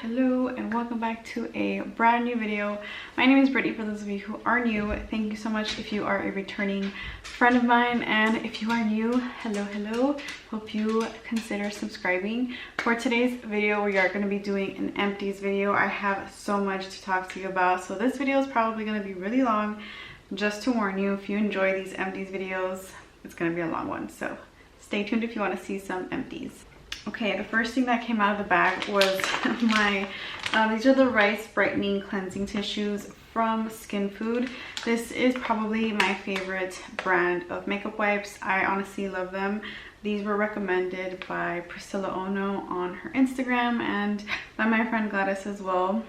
Hello, and welcome back to a brand new video. My name is Brittany. For those of you who are new, thank you so much if you are a returning friend of mine, and if you are new, hello. Hope you consider subscribing. For today's video, we are going to be doing an empties video. I have so much to talk to you about, so this video is probably going to be really long. Just to warn you, if you enjoy these empties videos, it's going to be a long one, so stay tuned if you want to see some empties. Okay, the first thing that came out of the bag was these are the Rice Brightening Cleansing Tissues from Skin Food. This is probably my favorite brand of makeup wipes. I honestly love them. These were recommended by Priscilla Ono on her Instagram and by my friend Gladys as well.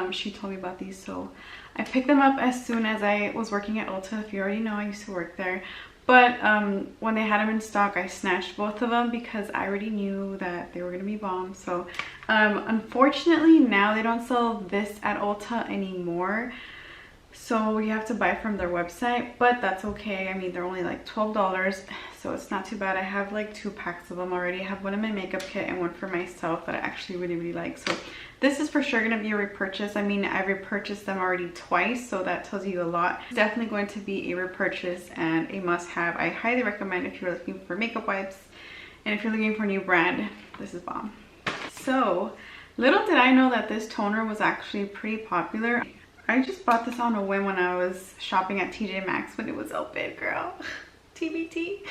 She told me about these, so I picked them up as soon as I was working at Ulta. If you already know, I used to work there. But when they had them in stock, I snatched both of them because I already knew that they were going to be bomb. So unfortunately, now they don't sell this at Ulta anymore. So you have to buy from their website, but that's okay. I mean, they're only like $12, so it's not too bad. I have like 2 packs of them already. I have one in my makeup kit and one for myself that I actually really like. So this is for sure going to be a repurchase. I mean, I repurchased them already twice, so that tells you a lot. It's definitely going to be a repurchase and a must-have. I highly recommend if you're looking for makeup wipes and if you're looking for a new brand, this is bomb. So little did I know that this toner was actually pretty popular. I just bought this on a whim when I was shopping at TJ Maxx when it was open, girl. TBT.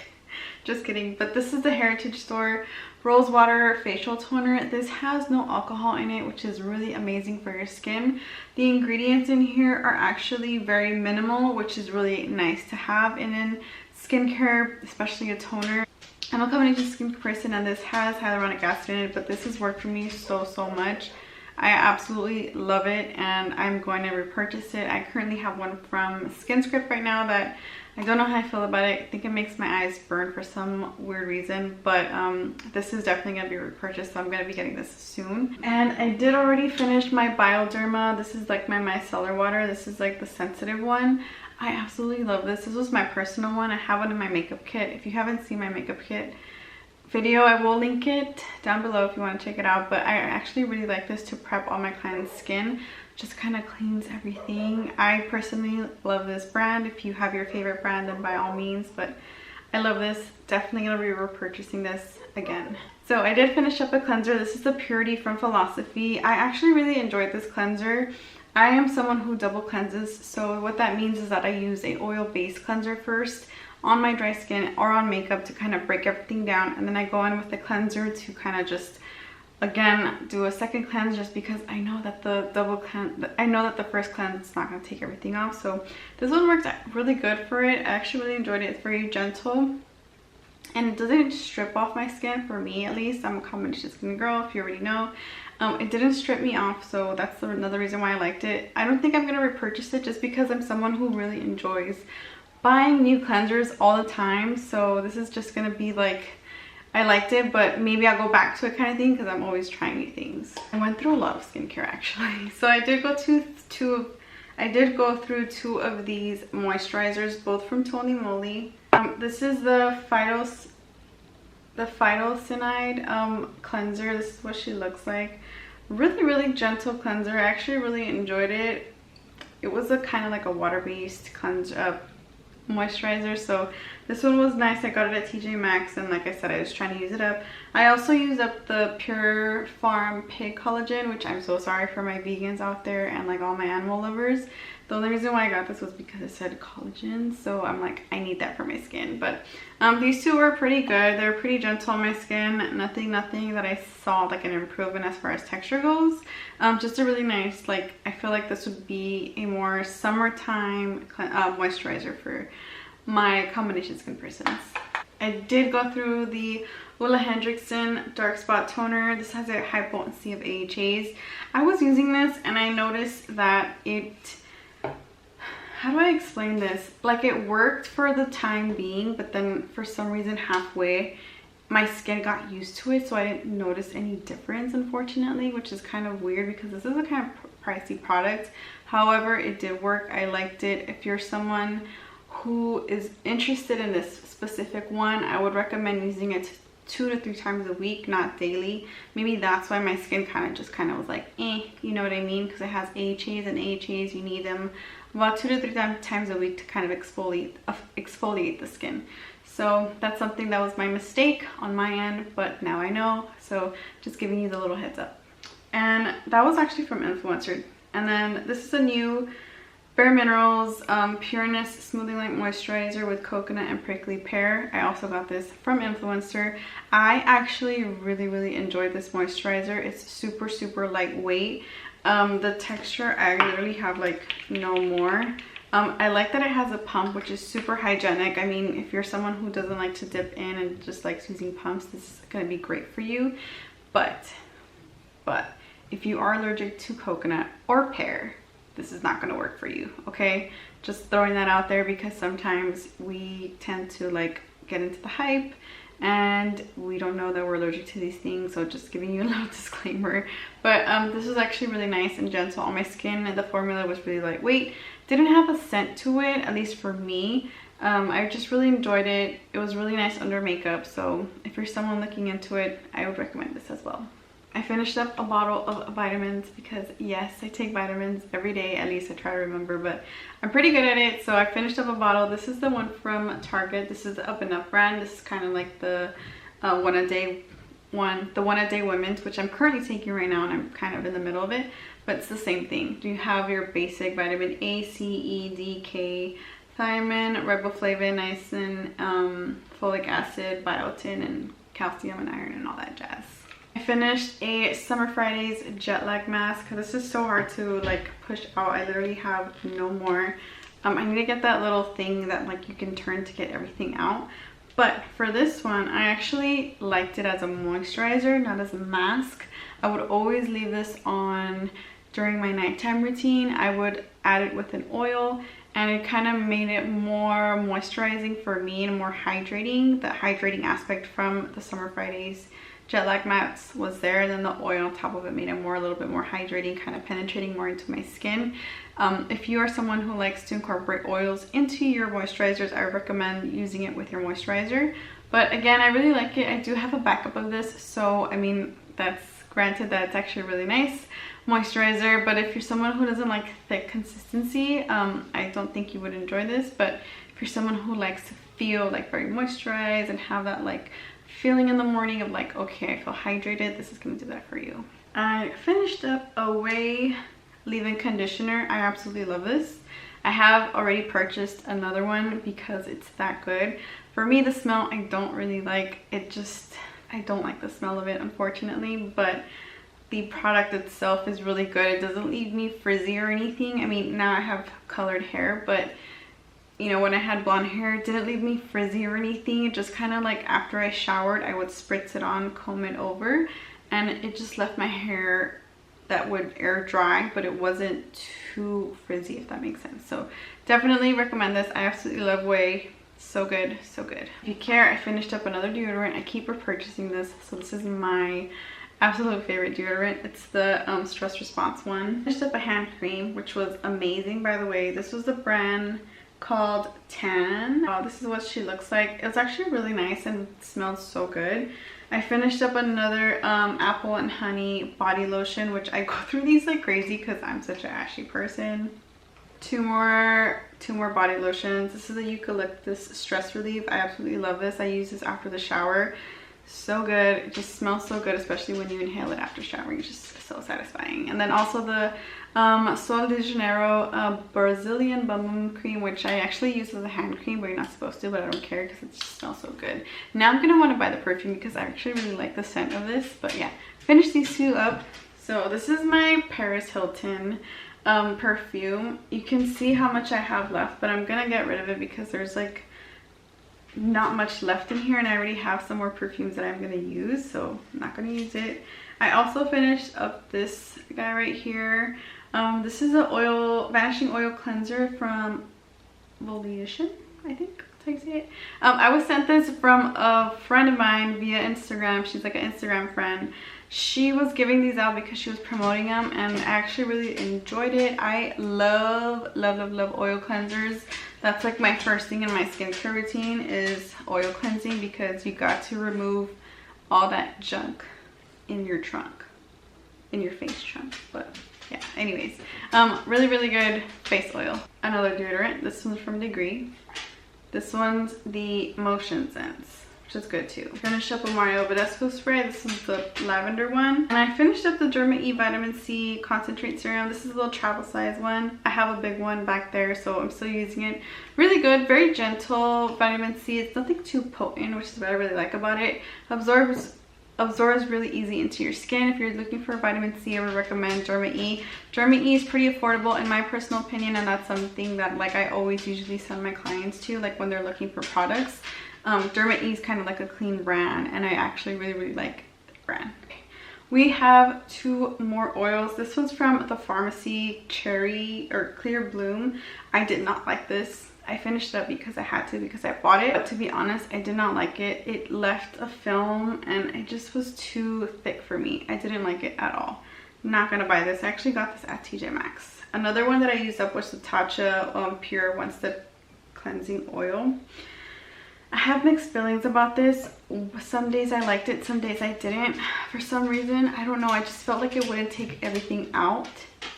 Just kidding. But this is the Heritage Store Rose Water Facial Toner. This has no alcohol in it, which is really amazing for your skin. The ingredients in here are actually very minimal, which is really nice to have in skincare, especially a toner. I'm a combination skin person and this has hyaluronic acid in it, but this has worked for me so much. I absolutely love it and I'm going to repurchase it. I currently have one from SkinScript right now that I don't know how I feel about it. I think it makes my eyes burn for some weird reason, but this is definitely going to be repurchased, so I'm going to be getting this soon. And I did already finish my Bioderma. This is like my micellar water. This is like the sensitive one. I absolutely love this. This was my personal one. I have one in my makeup kit. If you haven't seen my makeup kit video, I will link it down below if you want to check it out. But I actually really like this to prep all my clients' skin. Just kind of cleans everything. I personally love this brand. If you have your favorite brand, then by all means, but I love this. Definitely gonna be repurchasing this again. So I did finish up a cleanser. This is the Purity from Philosophy. I actually really enjoyed this cleanser. I am someone who double cleanses, so what that means is that I use a oil-based cleanser first on my dry skin or on makeup to kind of break everything down, and then I go in with the cleanser to kind of just again do a second cleanse, just because I know that the first cleanse is not going to take everything off. So this one works really good for it. I actually really enjoyed it. It's very gentle and it doesn't strip off my skin, for me at least. I'm a combination skin girl, if you already know. It didn't strip me off, so that's another reason why I liked it. I don't think I'm going to repurchase it just because I'm someone who really enjoys buying new cleansers all the time. So this is just going to be like, I liked it, but maybe I'll go back to it kind of thing because I'm always trying new things. I went through a lot of skincare actually. So I did go through 2 of these moisturizers, both from Tony Moly. This is the Phytocinide cleanser. This is what she looks like. Really gentle cleanser. I actually really enjoyed it. It was a kind of like a water-based cleanser moisturizer, so this one was nice. I got it at TJ Maxx, and like I said, I was trying to use it up. I also used up the Pure Farm Pig Collagen, which I'm so sorry for my vegans out there and like all my animal lovers. The only reason why I got this was because it said collagen, so I'm like, I need that for my skin. But these 2 were pretty good. They're pretty gentle on my skin. Nothing that I saw like an improvement as far as texture goes. Just a really nice, like, I feel like this would be a more summertime moisturizer for my combination skin persons. I did go through the Willa Hendrickson Dark Spot Toner. This has a high potency of AHAs. I was using this and I noticed that it, how do I explain this? Like, it worked for the time being, but then for some reason halfway my skin got used to it, so I didn't notice any difference, unfortunately, which is kind of weird because this is the kind of pricey product. However, it did work. I liked it. If you're someone who is interested in this specific one, I would recommend using it 2 to 3 times a week, not daily. Maybe that's why my skin kind of was like, you know what I mean? Because it has AHAs, and AHAs, you need them about 2 to 3 times a week to kind of exfoliate the skin. So that's something that was my mistake on my end, but now I know. So just giving you the little heads up. And that was actually from Influencer. And then this is a new Bare Minerals Pureness Smoothing Light Moisturizer with coconut and prickly pear. I also got this from Influencer. I actually really enjoyed this moisturizer. It's super lightweight. The texture, I literally have like no more. I like that it has a pump, which is super hygienic. I mean, if you're someone who doesn't like to dip in and just likes using pumps, this is going to be great for you. But if you are allergic to coconut or pear, this is not going to work for you, okay? Just throwing that out there, because sometimes we tend to like get into the hype and we don't know that we're allergic to these things. So just giving you a little disclaimer. But this was actually really nice and gentle on my skin, and the formula was really lightweight. Didn't have a scent to it, at least for me. I just really enjoyed it. It was really nice under makeup. So if you're someone looking into it, I would recommend this as well. I finished up a bottle of vitamins because yes, I take vitamins every day, at least I try to remember, but I'm pretty good at it. So I finished up a bottle. This is the one from Target. This is the Up and Up brand. This is kind of like the one a day women's, which I'm currently taking right now, and I'm kind of in the middle of it, but it's the same thing. You have your basic vitamin A, C, E, D, K, thiamine, riboflavin, niacin, folic acid, biotin, and calcium and iron and all that jazz. I finished a Summer Fridays jet lag mask. This is so hard to like push out. I literally have no more. I need to get that little thing that like you can turn to get everything out. But for this one, I actually liked it as a moisturizer, not as a mask. I would always leave this on during my nighttime routine. I would add it with an oil, and it kind of made it more moisturizing for me and more hydrating. The hydrating aspect from the Summer Fridays jet lag mats was there, and then the oil on top of it made it a little bit more hydrating, kind of penetrating more into my skin. If you are someone who likes to incorporate oils into your moisturizers, I recommend using it with your moisturizer. But again, I really like it. I do have a backup of this, so I mean, that's granted that it's actually a really nice moisturizer, but if you're someone who doesn't like thick consistency, I don't think you would enjoy this. But if you're someone who likes to feel like very moisturized and have that like feeling in the morning of like, okay, I feel hydrated, this is gonna do that for you. I finished up a Way leave-in conditioner. I absolutely love this. I have already purchased another one because it's that good. For me, the smell I don't really like. I don't like the smell of it, unfortunately, but the product itself is really good. It doesn't leave me frizzy or anything. I mean, now I have colored hair, but you know, when I had blonde hair, it didn't leave me frizzy or anything. It just kind of like after I showered, I would spritz it on, comb it over, and it just left my hair that would air dry, but it wasn't too frizzy, if that makes sense. So definitely recommend this. I absolutely love Way. So good, so good. If you care, I finished up another deodorant. I keep repurchasing this, so this is my absolute favorite deodorant. It's the Stress Response one. I finished up a hand cream, which was amazing, by the way. This was the brand called Tan. This is what she looks like. It's actually really nice and smells so good. I finished up another apple and honey body lotion, which I go through these like crazy because I'm such an ashy person. Two more body lotions. This is a eucalyptus stress relief. I absolutely love this. I use this after the shower. So good. It just smells so good, especially when you inhale it after showering. It's just so satisfying. And then also the Sol de Janeiro Brazilian Bum Bum Cream, which I actually use as a hand cream, but you're not supposed to, but I don't care because it just smells so good. Now I'm going to want to buy the perfume because I actually really like the scent of this. But yeah, finished these two up. So this is my Paris Hilton perfume. You can see how much I have left, but I'm going to get rid of it because there's like not much left in here, and I already have some more perfumes that I'm going to use, so I'm not going to use it. I also finished up this guy right here. This is a vanishing oil cleanser from Volition, I think that's how you say it. I was sent this from a friend of mine via Instagram. She's like an Instagram friend. She was giving these out because she was promoting them, and I actually really enjoyed it. I love oil cleansers. That's like my first thing in my skincare routine is oil cleansing, because you got to remove all that junk in your trunk, in your face trunk. But yeah, anyways, really good face oil. Another deodorant. This one's from Degree. This one's the Motion Sense, which is good too. Finish up with Mario Badescu spray. This is the lavender one. And I finished up the Derma E Vitamin C Concentrate Serum. This is a little travel size one. I have a big one back there, so I'm still using it. Really good, very gentle vitamin C. It's nothing too potent, which is what I really like about it. Absorbs really easy into your skin. If you're looking for vitamin C, I would recommend Derma E. Derma E is pretty affordable in my personal opinion, and that's something that like I always usually send my clients to, like when they're looking for products. Derma E is kind of like a clean brand, and I actually really like the brand. We have 2 more oils. This one's from the Pharmacy Cherry or Clear Bloom. I did not like this. I finished it up because I had to, because I bought it. But to be honest, I did not like it. It left a film and it just was too thick for me. I didn't like it at all. Not gonna buy this. I actually got this at TJ Maxx. Another one that I used up was the Tatcha Pure One Step Cleansing Oil. I have mixed feelings about this. Some days I liked it, some days I didn't. For some reason, I don't know, I just felt like it wouldn't take everything out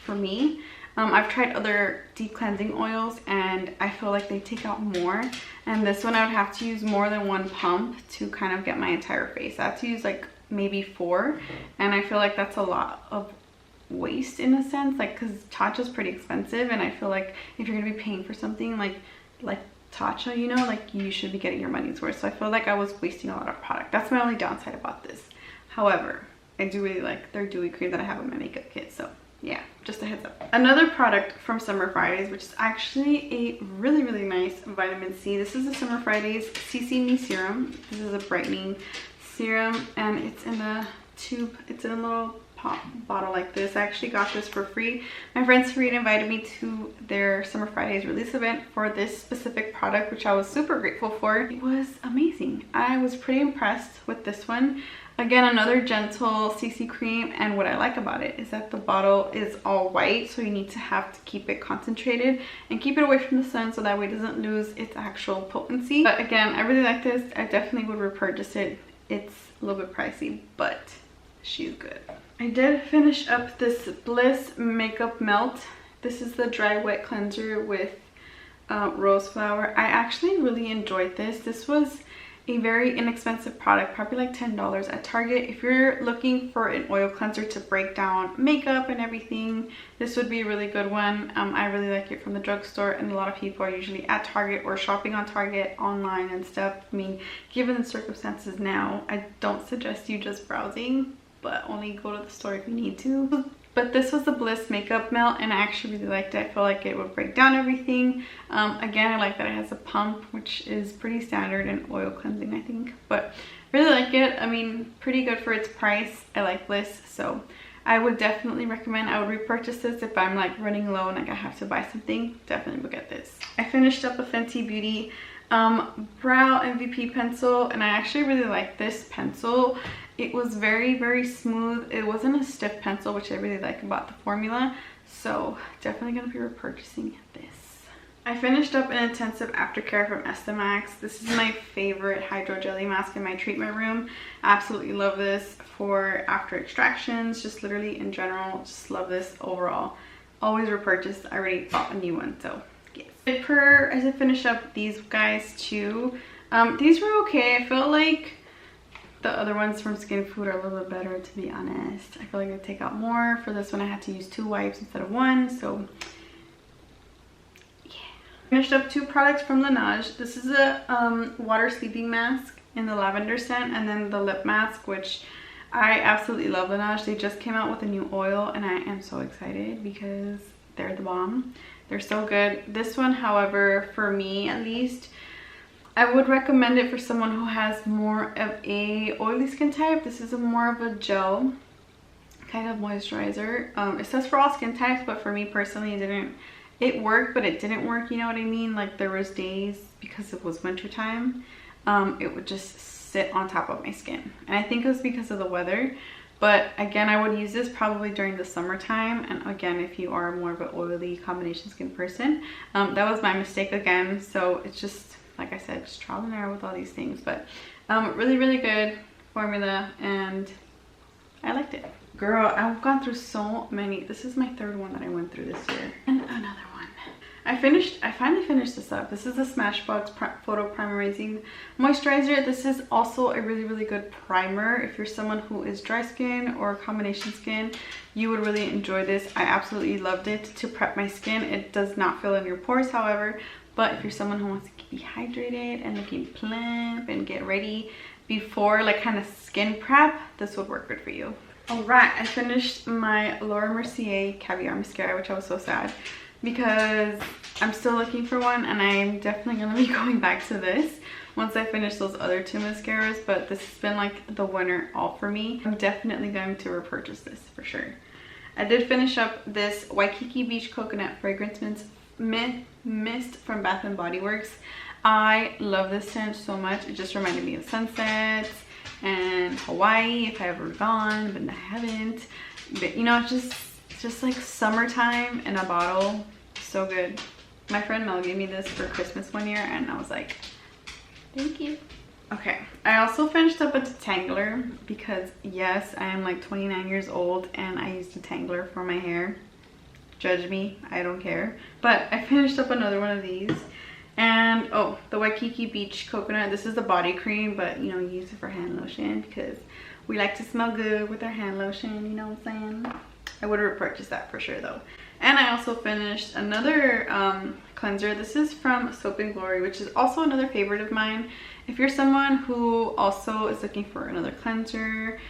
for me. I've tried other deep cleansing oils and I feel like they take out more, and this one I would have to use more than 1 pump to kind of get my entire face. I have to use like maybe 4, and I feel like that's a lot of waste in a sense, like because Tatcha's pretty expensive, and I feel like if you're gonna be paying for something like Tatcha, you know, like you should be getting your money's worth. So I feel like I was wasting a lot of product. That's my only downside about this. However, I do really like their dewy cream that I have in my makeup kit, so yeah, just a heads up. Another product from Summer Fridays, which is actually a really nice vitamin C. This is the Summer Fridays CC Me Serum. This is a brightening serum, and it's in a tube. It's in a little pop bottle like this. I actually got this for free. My friend Serena invited me to their Summer Fridays release event for this specific product, which I was super grateful for. It was amazing. I was pretty impressed with this one. Again, another gentle CC cream, and what I like about it is that the bottle is all white, so you need to have to keep it concentrated and keep it away from the sun so that way it doesn't lose its actual potency. But again, I really like this. I definitely would repurchase it. It's a little bit pricey, but she's good. I did finish up this Bliss Makeup Melt. This is the dry wet cleanser with rose flower. I actually really enjoyed this. This was a very inexpensive product, probably like $10 at Target. If you're looking for an oil cleanser to break down makeup and everything, this would be a really good one. I really like it from the drugstore, and a lot of people are usually at Target or shopping on Target online and stuff. I mean, given the circumstances now, I don't suggest you just browsing, but only go to the store if you need to. But this was the Bliss Makeup Melt, and I actually really liked it. I feel like it would break down everything. Again, I like that it has a pump, which is pretty standard in oil cleansing, I think. But really like it. I mean, pretty good for its price. I like Bliss, so I would definitely recommend. I would repurchase this if I'm like running low and like I have to buy something. Definitely would get this. I finished up a Fenty Beauty brow MVP pencil, and I actually really like this pencil. It was very smooth. It wasn't a stiff pencil, which I really like about the formula, so definitely gonna be repurchasing this. I finished up an intensive aftercare from Estemax. This is my favorite hydro jelly mask in my treatment room. Absolutely love this for after extractions, just literally in general, just love this overall. Always repurchase. I already bought a new one, so yes. As I finish up these guys too, these were okay. I feel like the other ones from Skin Food are a little bit better, to be honest. I feel like they take out more. For this one, I had to use 2 wipes instead of 1, so yeah. Finished up 2 products from Laneige. This is a water sleeping mask in the lavender scent, and then the lip mask, which I absolutely love Laneige. They just came out with a new oil, and I am so excited because they're the bomb. They're so good. This one, however, for me at least, I would recommend it for someone who has more of a oily skin type. This is more of a gel kind of moisturizer. It says for all skin types, but for me personally, it worked, but it didn't work, you know what I mean? Like there was days, because it was winter time, it would just sit on top of my skin, and I think it was because of the weather. But again, I would use this probably during the summertime. And again, if you are more of an oily combination skin person, that was my mistake again. So it's just, like I said, just trial and error with all these things. But really, really good formula, and I liked it. Girl, I've gone through so many. This is my third one that I went through this year. And another one. I finally finished this up. This is the Smashbox Photo Primerizing Moisturizer. This is also a really, really good primer. If you're someone who is dry skin or combination skin, you would really enjoy this. I absolutely loved it to prep my skin. It does not fill in your pores, however, but if you're someone who wants to be hydrated and looking plump and get ready before like kind of skin prep, this would work good for you. All right, I finished my Laura Mercier Caviar Mascara, which I was so sad because I'm still looking for one, and I'm definitely gonna be going back to this once I finish those other two mascaras. But this has been like the winner all for me. I'm definitely going to repurchase this for sure. I did finish up this Waikiki Beach Coconut Fragrance Mist from Bath and Body Works. I love this scent so much. It just reminded me of sunsets and Hawaii if I've ever gone, but I haven't. But you know, it's just like summertime in a bottle. So good. My friend Mel gave me this for Christmas one year, and I was like, thank you. Okay, I also finished up a detangler because yes, I am like 29 years old and I use detangler for my hair. Judge me, I don't care. But I finished up another one of these. And oh, the Waikiki Beach Coconut. This is the body cream, but you know, use it for hand lotion because we like to smell good with our hand lotion, you know what I'm saying? I would repurchase that for sure though. And I also finished another cleanser. This is from Soap & Glory, which is also another favorite of mine. If you're someone who also is looking for another cleanser,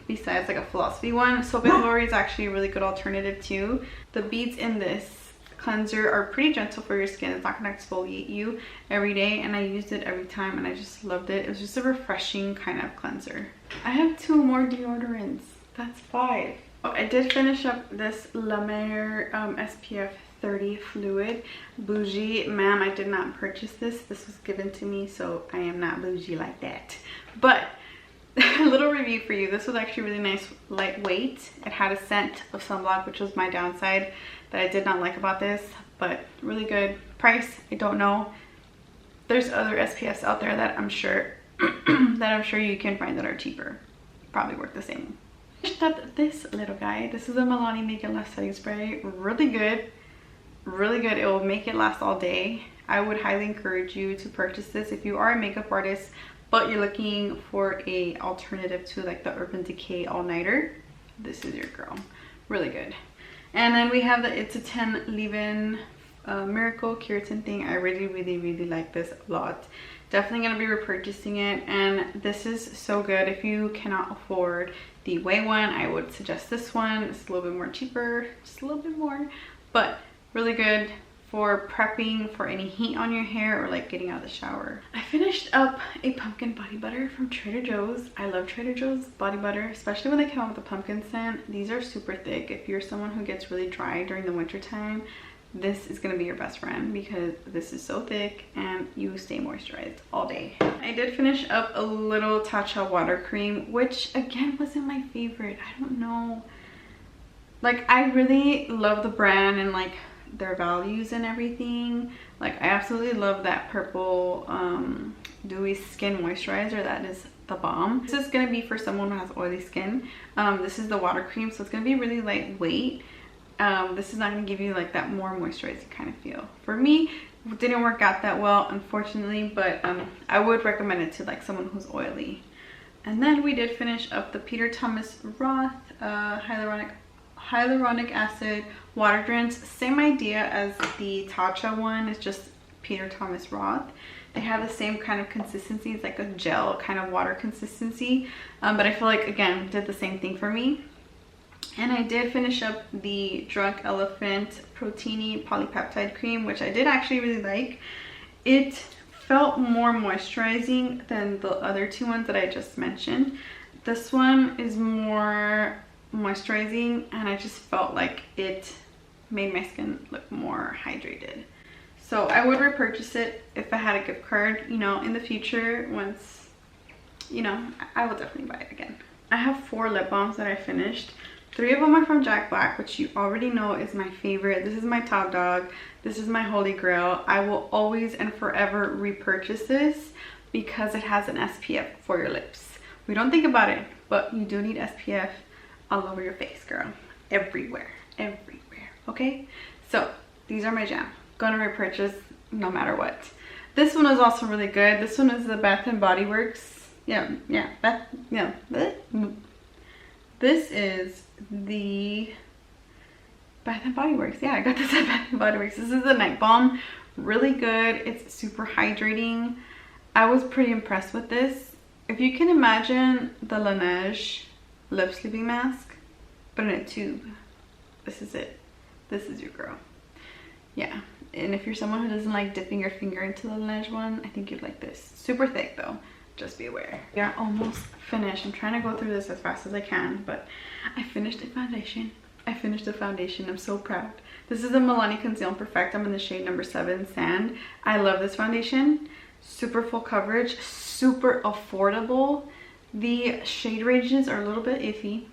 besides like a philosophy one, Soap & Glory is actually a really good alternative too. The beads in this cleanser are pretty gentle for your skin. It's not going to exfoliate you every day, and I used it every time and I just loved it. It was just a refreshing kind of cleanser. I have 2 more deodorants. That's 5. Oh, I did finish up this La Mer SPF 30 fluid. Bougie, ma'am, I did not purchase this. This was given to me, so I am not bougie like that. But a little review for you. This was actually really nice, lightweight. It had a scent of sunblock, which was my downside that I did not like about this, but really good. Price, I don't know. There's other SPFs out there that I'm sure you can find that are cheaper. Probably work the same. Finished up this little guy. This is a Milani Make It Last setting spray. Really good. Really good. It will make it last all day. I would highly encourage you to purchase this if you are a makeup artist but you're looking for a alternative to like the Urban Decay all-nighter. This is your girl. Really good. And then we have the It's a 10 leave-in miracle keratin thing. I really like this a lot. Definitely gonna be repurchasing it, and this is so good. If you cannot afford the Way one, I would suggest this one. It's a little bit more cheaper, just a little bit more, but really good for prepping for any heat on your hair or like getting out of the shower. I finished up a pumpkin body butter from Trader Joe's. I love Trader Joe's body butter, especially when they come out with the pumpkin scent. These are super thick. If you're someone who gets really dry during the winter time, this is gonna be your best friend because this is so thick and you stay moisturized all day. I did finish up a little Tatcha water cream, which again wasn't my favorite. I don't know. Like, I really love the brand and like their values and everything. Like, I absolutely love that purple dewy skin moisturizer. That is the bomb. This is gonna be for someone who has oily skin. This is the water cream, so it's gonna be really lightweight. This is not going to give you like that more moisturizing kind of feel. For me, it didn't work out that well, unfortunately, but I would recommend it to like someone who's oily. And then we did finish up the Peter Thomas Roth hyaluronic acid water rinse. Same idea as the Tatcha one. It's just Peter Thomas Roth. They have the same kind of consistency. It's like a gel kind of water consistency, but I feel like again did the same thing for me. And I did finish up the Drunk Elephant Proteini Polypeptide Cream, which I did actually really like. It felt more moisturizing than the other two ones that I just mentioned. This one is more moisturizing, and I just felt like it made my skin look more hydrated. So I would repurchase it if I had a gift card, you know, in the future. Once, you know, I will definitely buy it again. I have 4 lip balms that I finished. 3 of them are from Jack Black, which you already know is my favorite. This is my top dog. This is my holy grail. I will always and forever repurchase this because it has an SPF for your lips. We don't think about it, but you do need SPF all over your face, girl. Everywhere, everywhere, okay? So these are my jam. Gonna repurchase no matter what. This one is also really good. This one is the Bath and Body Works. This is the Bath and Body Works. Yeah, I got this at Bath and Body Works. This is the night balm. Really good. It's super hydrating. I was pretty impressed with this. If you can imagine the Laneige lip sleeping mask, but in a tube, this is it. This is your girl. Yeah, and if you're someone who doesn't like dipping your finger into the Laneige one, I think you'd like this. Super thick though. Just be aware. We are almost finished. I'm trying to go through this as fast as I can, but I finished the foundation. I'm so proud. This is the Milani Conceal and Perfect. I'm in the shade number 7 Sand. I love this foundation. Super full coverage, super affordable. The shade ranges are a little bit iffy.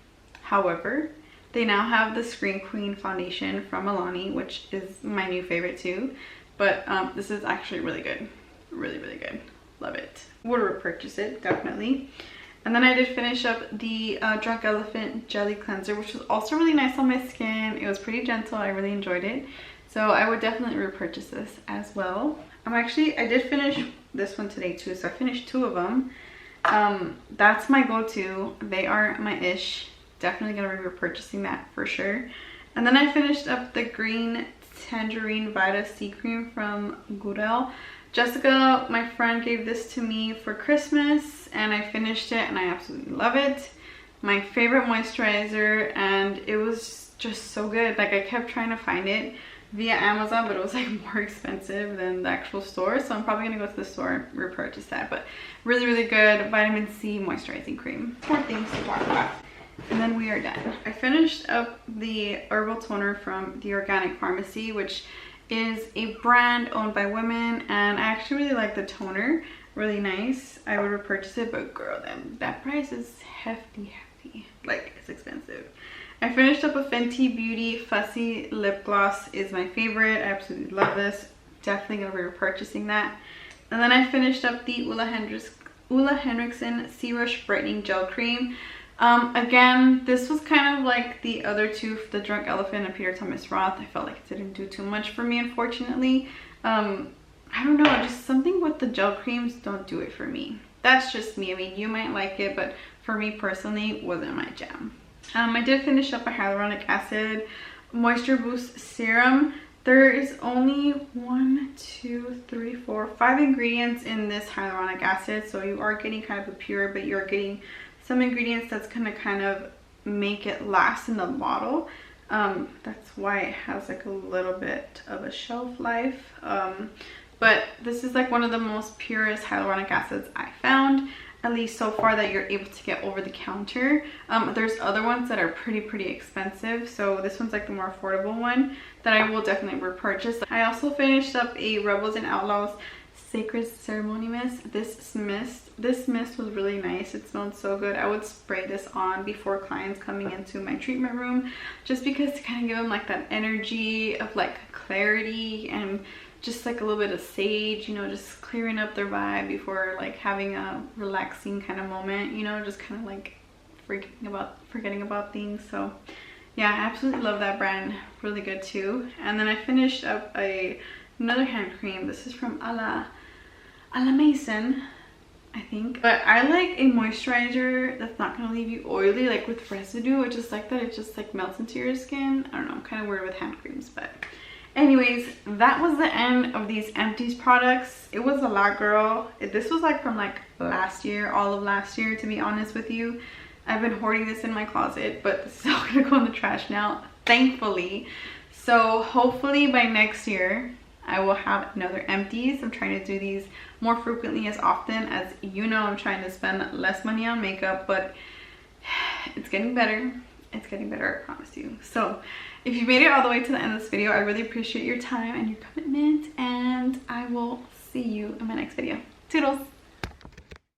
However, they now have the Screen Queen foundation from Milani, which is my new favorite too. But this is actually really good. Really, really good. Love it. Would repurchase it, definitely. And then I did finish up the Drunk Elephant Jelly Cleanser, which was also really nice on my skin. It was pretty gentle. I really enjoyed it. So I would definitely repurchase this as well. I did finish this one today too. So I finished 2 of them. That's my go-to. They are my ish. Definitely gonna be repurchasing that for sure. And then I finished up the Green Tangerine Vita C Cream from Goodell. Jessica, my friend, gave this to me for Christmas and I finished it and I absolutely love it. My favorite moisturizer, and it was just so good. Like, I kept trying to find it via Amazon, but it was like more expensive than the actual store. So I'm probably gonna go to the store and repurchase that. But really, really good vitamin C moisturizing cream. 4 things to talk about. And then we are done. I finished up the herbal toner from The Organic Pharmacy, which is a brand owned by women, and I actually really like the toner. Really nice. I would repurchase it, but girl, that price is hefty. Like, it's expensive. I finished up a Fenty Beauty Fussy Lip Gloss. Is my favorite. I absolutely love this. Definitely gonna be repurchasing that. And then I finished up the Ulla Henriksen C-Rush Brightening Gel Cream. Again, this was kind of like the other 2, the Drunk Elephant and Peter Thomas Roth. I felt like it didn't do too much for me, unfortunately. I don't know, just something with the gel creams don't do it for me. That's just me. I mean, you might like it, but for me personally, it wasn't my jam. I did finish up a hyaluronic acid moisture boost serum. There is only 1, 2, 3, 4, 5 ingredients in this hyaluronic acid, so you are getting kind of a pure, but you're getting some ingredients that's gonna kind of make it last in the bottle. That's why it has like a little bit of a shelf life. But this is like one of the most purest hyaluronic acids I found, at least so far, that you're able to get over the counter. There's other ones that are pretty expensive, so this one's like the more affordable one that I will definitely repurchase. I also finished up a Rebels and Outlaws Sacred Ceremony Mist. This mist was really nice. It smelled so good. I would spray this on before clients coming into my treatment room, just because to kind of give them like that energy of like clarity and just like a little bit of sage, you know, just clearing up their vibe before like having a relaxing kind of moment, you know, just kind of like forgetting about things. So yeah, I absolutely love that brand. Really good too. And then I finished up another hand cream. This is from a la Maison, I think. But I like a moisturizer that's not gonna leave you oily, like with residue. It's just like that, it just like melts into your skin. I don't know, I'm kind of weird with hand creams. But anyways, that was the end of these Empties products. It was a lot, girl. This was like from like last year, all of last year, to be honest with you. I've been hoarding this in my closet, but this is all gonna go in the trash now, thankfully. So hopefully by next year I will have another Empties. I'm trying to do these more frequently, as often as you know. I'm trying to spend less money on makeup, but it's getting better. It's getting better, I promise you. So if you made it all the way to the end of this video, I really appreciate your time and your commitment, and I will see you in my next video. Toodles!